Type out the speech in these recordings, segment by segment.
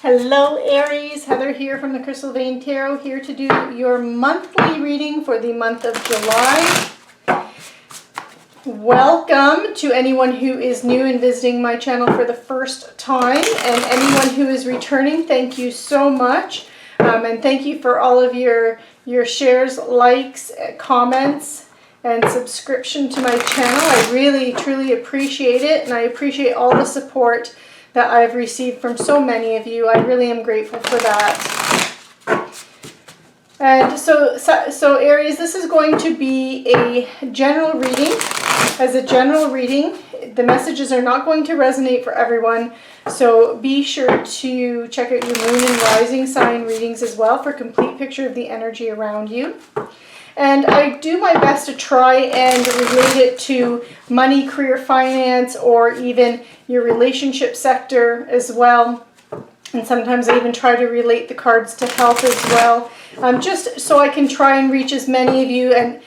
Hello Aries, Heather here from the Crystal Vein Tarot, here to do your monthly reading for the month of July. Welcome to anyone who is new and visiting my channel for the first time, and anyone who is returning, thank you so much. And thank you for all of your shares, likes, comments, and subscription to my channel. I really, truly appreciate it, and I appreciate all the support that I've received from so many of you. I really am grateful for that. And so Aries, this is going to be a general reading. As a general reading, the messages are not going to resonate for everyone, so be sure to check out your moon and rising sign readings as well for a complete picture of the energy around you. And I do my best to try and relate it to money, career, finance, or even your relationship sector as well. And sometimes I even try to relate the cards to health as well, just so I can try and reach as many of you and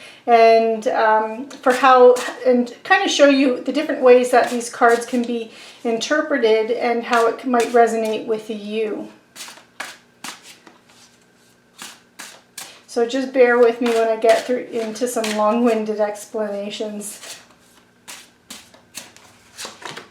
kind of show you the different ways that these cards can be interpreted and how it might resonate with you. So just bear with me when I get into some long-winded explanations.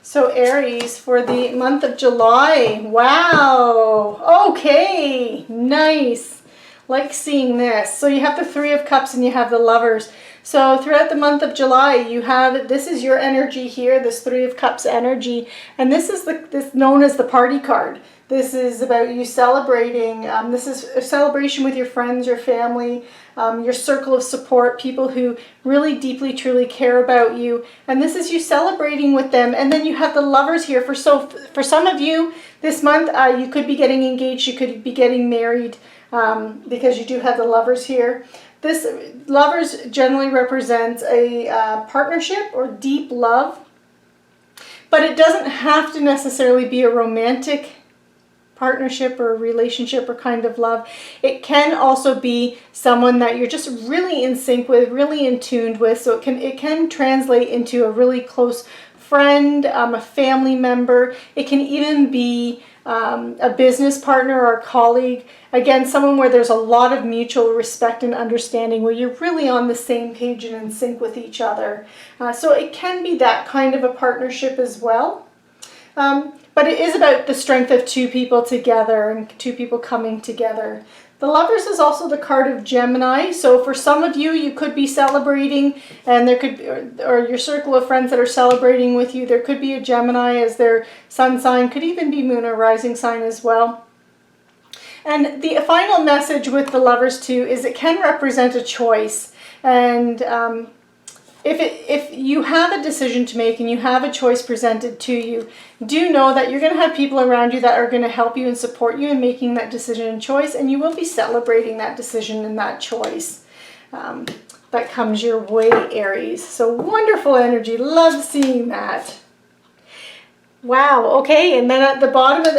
So Aries, for the month of July, wow, okay, nice, like seeing this. So you have the Three of Cups and you have the Lovers. So throughout the month of July, you have, this is your energy here, this Three of Cups energy, and this is this known as the party card. This is about you celebrating. This is a celebration with your friends, your family, your circle of support, people who really deeply, truly care about you. And this is you celebrating with them. And then you have the Lovers here. For some of you this month, you could be getting engaged. You could be getting married because you do have the Lovers here. This Lovers generally represents a partnership or deep love. But it doesn't have to necessarily be a romantic partnership or relationship or kind of love. It can also be someone that you're just really in sync with, really in tune with. So it can translate into a really close friend, a family member. It can even be a business partner or a colleague. Again, someone where there's a lot of mutual respect and understanding, where you're really on the same page and in sync with each other. So it can be that kind of a partnership as well. But it is about the strength of two people together and two people coming together. The Lovers is also the card of Gemini. So for some of you, you could be celebrating, and there could be, or your circle of friends that are celebrating with you, there could be a Gemini as their sun sign, could even be moon or rising sign as well. And the final message with the Lovers too is it can represent a choice. And if you have a decision to make and you have a choice presented to you, do know that you're going to have people around you that are going to help you and support you in making that decision and choice, and you will be celebrating that decision and that choice that comes your way, Aries. So wonderful energy. Love seeing that. Wow, okay, and then at the bottom of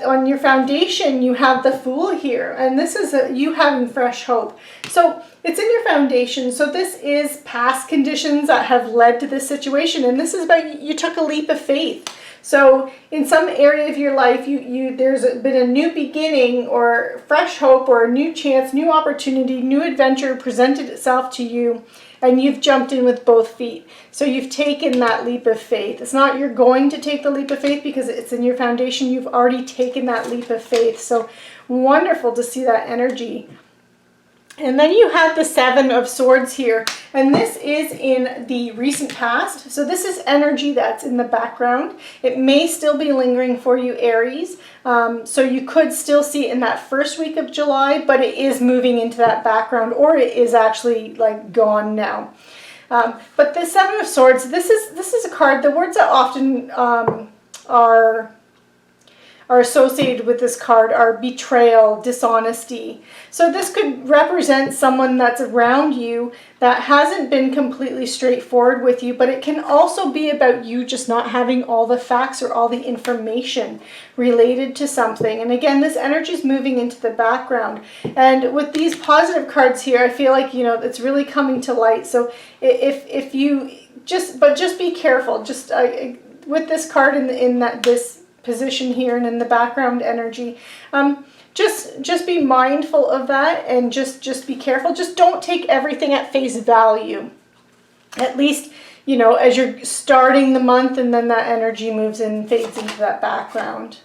on your foundation, you have the Fool here, and this is you having fresh hope. So it's in your foundation, so this is past conditions that have led to this situation, and this is about you took a leap of faith. So in some area of your life, there's been a new beginning or fresh hope or a new chance, new opportunity, new adventure presented itself to you, and you've jumped in with both feet. So you've taken that leap of faith. It's not you're going to take the leap of faith because it's in your foundation. You've already taken that leap of faith. So wonderful to see that energy. And then you have the Seven of Swords here, and this is in the recent past. So this is energy that's in the background. It may still be lingering for you, Aries. So you could still see it in that first week of July, but it is moving into that background, or it is actually like gone now. But the Seven of Swords, this is a card. The words that often are associated with this card are betrayal, dishonesty. So this could represent someone that's around you that hasn't been completely straightforward with you, but it can also be about you just not having all the facts or all the information related to something. And again, this energy is moving into the background. And with these positive cards here, I feel like, you know, it's really coming to light. So if you just be careful. Just with this card in this position here and in the background energy. Just be mindful of that, and just be careful. Just don't take everything at face value. At least, you know, as you're starting the month, and then that energy moves in and fades into that background.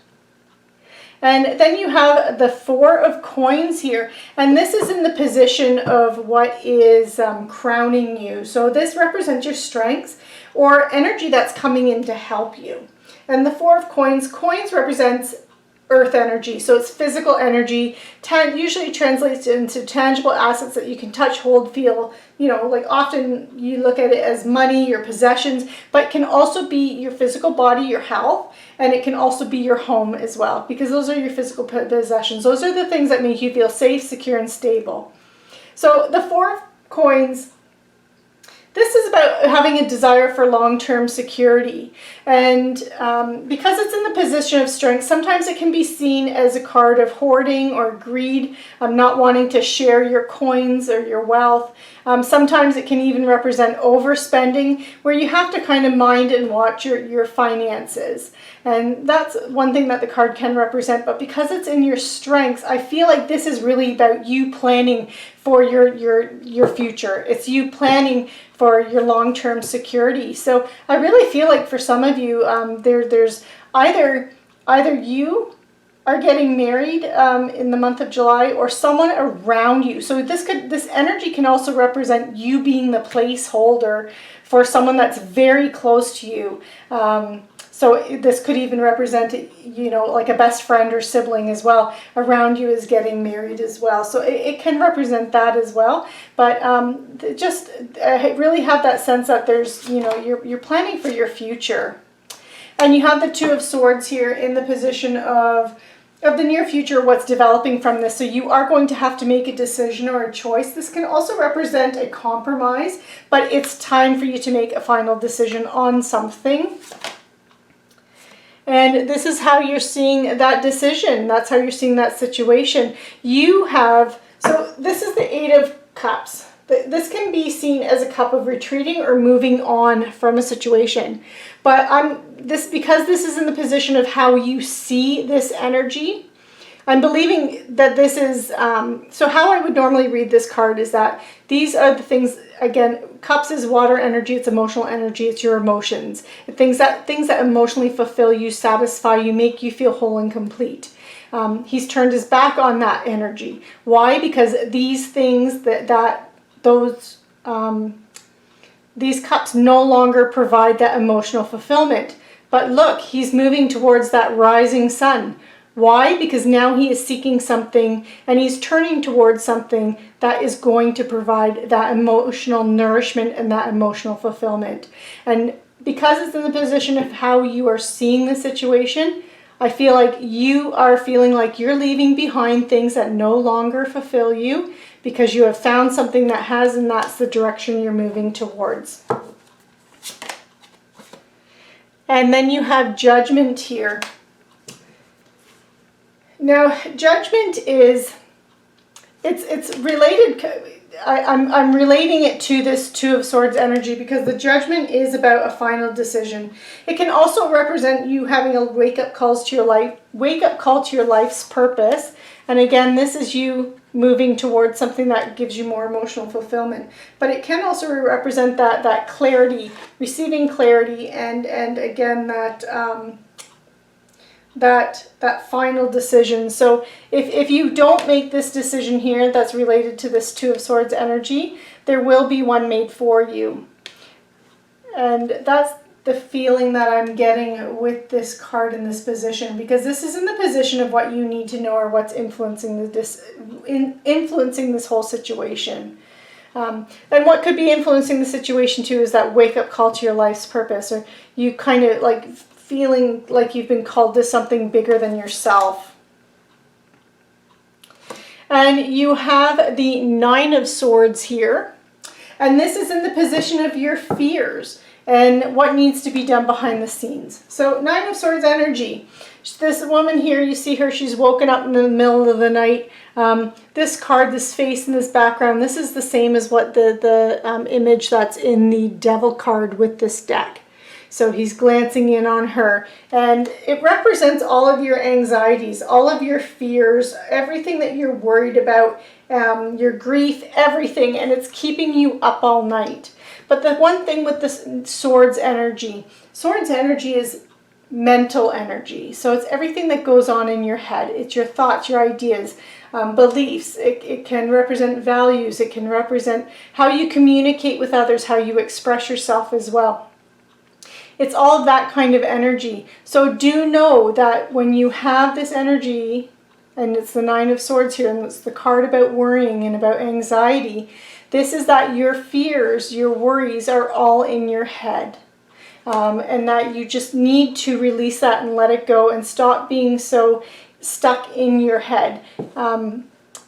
And then you have the Four of Coins here, and this is in the position of what is crowning you. So this represents your strengths or energy that's coming in to help you. And the Four of Coins represents earth energy, so it's physical energy, usually translates into tangible assets that you can touch, hold, feel, you know, like often you look at it as money, your possessions, but it can also be your physical body, your health, and it can also be your home as well, because those are your physical possessions. Those are the things that make you feel safe, secure, and stable. So the Four of Coins, this is about having a desire for long-term security. And because it's in the position of strength, sometimes it can be seen as a card of hoarding or greed, not wanting to share your coins or your wealth. Sometimes it can even represent overspending, where you have to kind of mind and watch your finances. And that's one thing that the card can represent. But because it's in your strengths, I feel like this is really about you planning for your future. It's you planning for your long-term security. So I really feel like for some of you, there's either you are getting married in the month of July, or someone around you. So this energy can also represent you being the placeholder for someone that's very close to you. So this could even represent, you know, like a best friend or sibling as well around you is getting married as well. So it can represent that as well. But just really have that sense that there's, you know, you're planning for your future. And you have the Two of Swords here in the position of the near future, what's developing from this. So you are going to have to make a decision or a choice. This can also represent a compromise, but it's time for you to make a final decision on something. And this is how you're seeing that decision. That's how you're seeing that situation. You have, so this is the Eight of Cups. This can be seen as a cup of retreating or moving on from a situation. But because this is in the position of how you see this energy, I'm believing that this is, so how I would normally read this card is that these are the things, again, cups is water energy, it's emotional energy, it's your emotions. Things that emotionally fulfill you, satisfy you, make you feel whole and complete. He's turned his back on that energy. Why? Because these things, these cups no longer provide that emotional fulfillment. But look, he's moving towards that rising sun. Why? Because now he is seeking something, and he's turning towards something that is going to provide that emotional nourishment and that emotional fulfillment. And because it's in the position of how you are seeing the situation, I feel like you are feeling like you're leaving behind things that no longer fulfill you, because you have found something that has, and that's the direction you're moving towards. And then you have Judgment here. Now, Judgment is, it's related, I'm relating it to this Two of Swords energy, because the Judgment is about a final decision. It can also represent you having a wake-up call to your life's purpose. And again, this is you moving towards something that gives you more emotional fulfillment. But it can also represent that clarity, receiving clarity, and again, that final decision. So if you don't make this decision here that's related to this Two of Swords energy, there will be one made for you. And that's the feeling that I'm getting with this card in this position, because this is in the position of what you need to know, or what's influencing this whole situation. And what could be influencing the situation too is that wake-up call to your life's purpose, or you kind of like feeling like you've been called to something bigger than yourself. And you have the Nine of Swords here, and this is in the position of your fears and what needs to be done behind the scenes. So Nine of Swords energy. This woman here, you see her, she's woken up in the middle of the night. This card, this face in this background, this is the same as what the image that's in the Devil card with this deck. So he's glancing in on her, and it represents all of your anxieties, all of your fears, everything that you're worried about, your grief, everything, and it's keeping you up all night. But the one thing with this Swords energy is mental energy. So it's everything that goes on in your head. It's your thoughts, your ideas, beliefs. It can represent values. It can represent how you communicate with others, how you express yourself as well. It's all of that kind of energy. So do know that when you have this energy, and it's the Nine of Swords here, and it's the card about worrying and about anxiety, this is that your fears, your worries are all in your head. And that you just need to release that and let it go and stop being so stuck in your head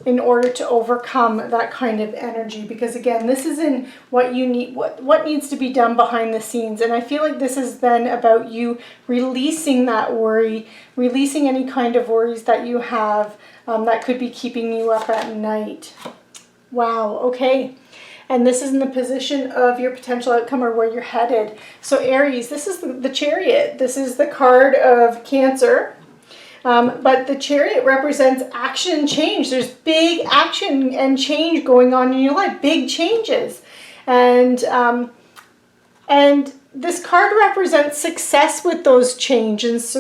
in order to overcome that kind of energy. Because again, this is in what you need, what needs to be done behind the scenes. And I feel like this is then about you releasing that worry, releasing any kind of worries that you have that could be keeping you up at night. Wow, okay. And this is in the position of your potential outcome or where you're headed. So Aries, this is the Chariot. This is the card of Cancer. But the Chariot represents action and change. There's big action and change going on in your life, big changes. And this card represents success with those changes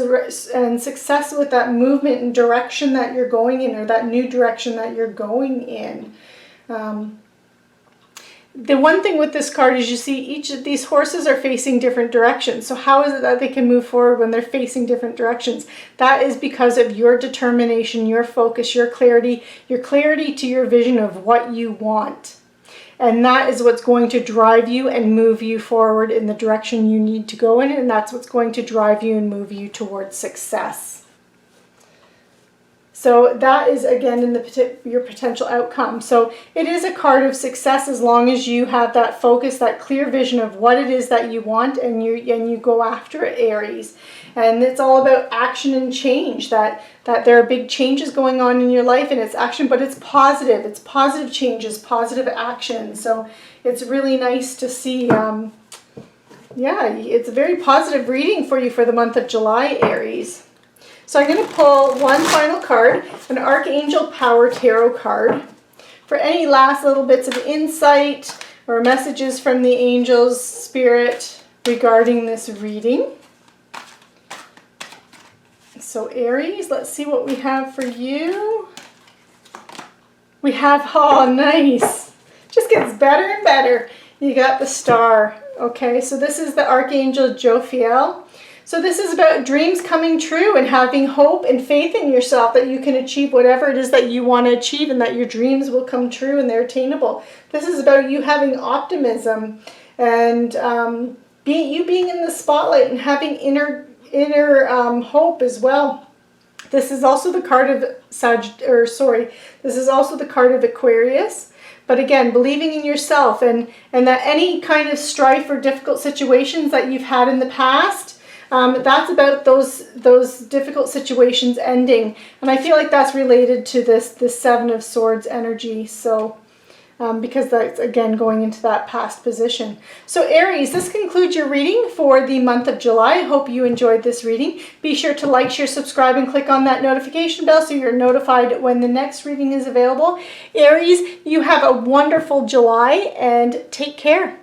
and success with that movement and direction that you're going in, or that new direction that you're going in. The one thing with this card is you see each of these horses are facing different directions. So how is it that they can move forward when they're facing different directions? That is because of your determination, your focus, your clarity to your vision of what you want. And that is what's going to drive you and move you forward in the direction you need to go in. And that's what's going to drive you and move you towards success. So that is, again, in your potential outcome. So it is a card of success as long as you have that focus, that clear vision of what it is that you want, and you go after it, Aries. And it's all about action and change, that there are big changes going on in your life, and it's action, but it's positive. It's positive changes, positive action. So it's really nice to see. Yeah, it's a very positive reading for you for the month of July, Aries. So I'm going to pull one final card, an Archangel Power Tarot card, for any last little bits of insight or messages from the angels, spirit, regarding this reading. So Aries, let's see what we have for you. We have, oh nice, just gets better and better. You got the Star. Okay, so this is the Archangel Jophiel. So this is about dreams coming true and having hope and faith in yourself that you can achieve whatever it is that you want to achieve, and that your dreams will come true and they're attainable. This is about you having optimism and being in the spotlight and having inner hope as well. This is also the card of this is also the card of Aquarius. But again, believing in yourself and that any kind of strife or difficult situations that you've had in the past, that's about those difficult situations ending. And I feel like that's related to this Seven of Swords energy. So because that's, again, going into that past position. So Aries, this concludes your reading for the month of July. I hope you enjoyed this reading. Be sure to like, share, subscribe, and click on that notification bell so you're notified when the next reading is available. Aries, you have a wonderful July, and take care.